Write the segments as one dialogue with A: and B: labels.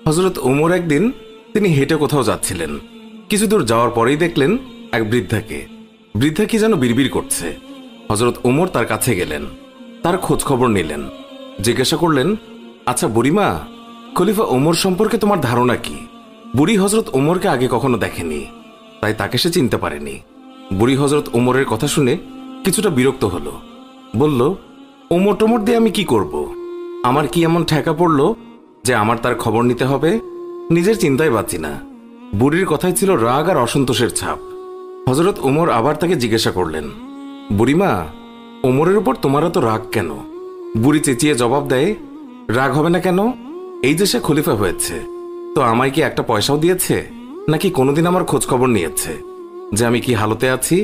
A: হযরত ওমর একদিন তিনি হেঁটে কোথাও যাচ্ছিলেন। কিছু দূর যাওয়ার পরেই দেখলেন এক বৃদ্ধাকে। বৃদ্ধা কি যেন বিড়বিড় করছে। হযরত ওমর তার কাছে গেলেন, তার খোঁজ খবর নিলেন, জিজ্ঞাসা করলেন, আচ্ছা বুড়িমা, খলিফা ওমর সম্পর্কে তোমার ধারণা কি? বুড়ি হযরত ওমরকে আগে কখনো দেখেনি, তাই তাকে সে চিনতে পারেনি। বুড়ি হযরত ওমরের কথা শুনে কিছুটা বিরক্ত হলো, বলল, ওমর টোমর দিয়ে আমি কি করব? আমার কি এমন ঠেকা পড়ল যে আমার তার খবর নিতে হবে? নিজের চিন্তায় বাঁচি না। বুড়ির কথায় ছিল রাগ আর অসন্তোষের ছাপ। হযরত ওমর আবার তাকে জিজ্ঞাসা করলেন, বুড়িমা, ওমরের উপর তোমার এত রাগ কেন? বুড়ি চেঁচিয়ে জবাব দেয়, রাগ হবে না কেন? এই যে সে খলিফা হয়েছে, তো আমায় কি একটা পয়সাও দিয়েছে? নাকি কোনোদিন আমার খোঁজ খবর নিয়েছে যে আমি কি হালতে আছি?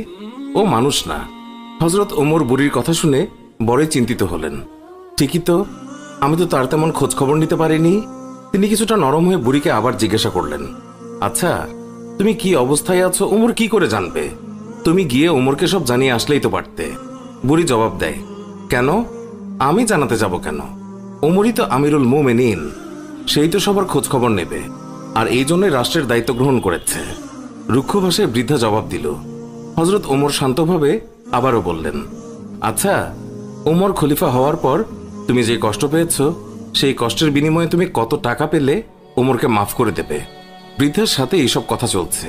A: ও মানুষ না। হযরত ওমর বুড়ির কথা শুনে বড়ই চিন্তিত হলেন। ঠিকই তো, আমি তো তার তেমন খোঁজ খবর নিতে পারিনি। তিনি কিছুটা নরম হয়ে বুড়িকে আবার জিজ্ঞাসা করলেন, আচ্ছা, তুমি কি অবস্থায় আছো ওমর কি করে জানবে? তুমি গিয়ে ওমরকে সব জানিয়ে আসলেই তো পারতে। বুড়ি জবাব দেয়, কেন? আমি জানাতে যাব কেন? ওমরই তো আমিরুল মুমিনিন, সেই তো সবার খোঁজ খবর নেবে, আর এই জন্যই রাষ্ট্রের দায়িত্ব গ্রহণ করেছে। রুক্ষ ভাষায় বৃদ্ধা জবাব দিল। হযরত ওমর শান্তভাবে আবারও বললেন, আচ্ছা, ওমর খলিফা হওয়ার পর তুমি যে কষ্ট পেয়েছ, সেই কষ্টের বিনিময়ে তুমি কত টাকা পেলে ওমরকে মাফ করে দেবে? বৃদ্ধার সাথে এইসব কথা চলছে।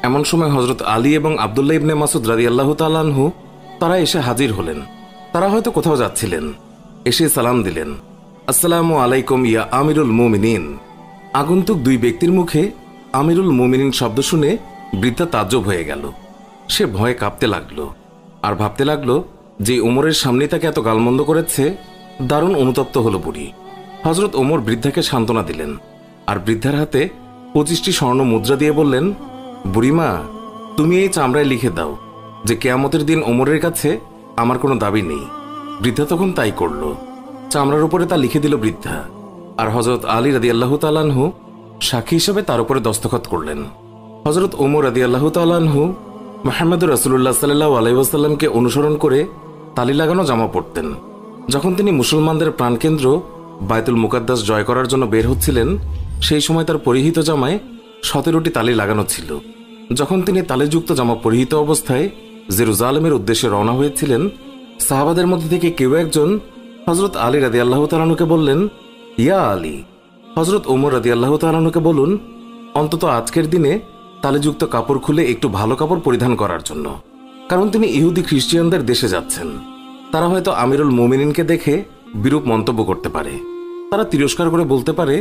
A: এমন সময় হযরত আলী এবং আব্দুল্লাহ ইবনে মাসউদ রাদিয়াল্লাহু তাআলা আনহু তারা এসে হাজির হলেন। তারা হয়তো কোথাও যাচ্ছিলেন। এসে সালাম দিলেন, আসসালামু আলাইকুম ইয়া আমিরুল মুমিনিন। আগন্তুক দুই ব্যক্তির মুখে আমিরুল মুমিনিন শব্দ শুনে বৃদ্ধা তাজ্জব হয়ে গেল। সে ভয়ে কাঁপতে লাগলো আর ভাবতে লাগলো যে ওমরের সামনে তাকে এত গালমন্দ করেছে। দারুণ অনুতপ্ত হলো বুড়ি। হযরত ওমর বৃদ্ধাকে সান্ত্বনা দিলেন আর বৃদ্ধার হাতে 25টি স্বর্ণ মুদ্রা দিয়ে বললেন, বুড়িমা, তুমি এই চামড়ায় লিখে দাও যে কিয়ামতের দিন ওমরের কাছে আমার কোনো দাবি নেই। বৃদ্ধা তখন তাই করল। চামড়ার উপরে তা লিখে দিল বৃদ্ধা, আর হযরত আলী রাদিয়াল্লাহু তাআলা আনহু সাক্ষী হিসেবে তার উপরে দস্তখত করলেন। হযরত ওমর রাদিয়াল্লাহু তাআলা আনহু মুহাম্মদুর রাসূলুল্লাহ সাল্লাল্লাহু আলাইহি ওয়াসাল্লামকে অনুসরণ করে তালি লাগানো জামা পরতেন। যখন তিনি মুসলমানদের প্রাণকেন্দ্র বায়তুল মুকাদ্দাস জয় করার জন্য বের হচ্ছিলেন, সেই সময় তার পরিহিত জামায় 17টি তালি লাগানো ছিল। যখন তিনি তালিযুক্ত জামা পরিহিত অবস্থায় জেরুজালেমের উদ্দেশ্যে রওনা হয়েছিলেন, সাহাবাদের মধ্যে থেকে কেউ একজন হযরত আলী রাদিয়াল্লাহু তাআলা আনহুকে বললেন, ইয়া আলী, হযরত ওমর রাদিয়াল্লাহু তাআলা আনহুকে বলুন অন্তত আজকের দিনে তালিযুক্ত কাপড় খুলে একটু ভালো কাপড় পরিধান করার জন্য, কারণ তিনি ইহুদি খ্রিস্টানদের দেশে যাচ্ছেন। তারা হয়তো আমিরুল মুমিনিনকে দেখে বিরূপ মন্তব্য করতে পারে। তারা তিরস্কার করে বলতে পারে,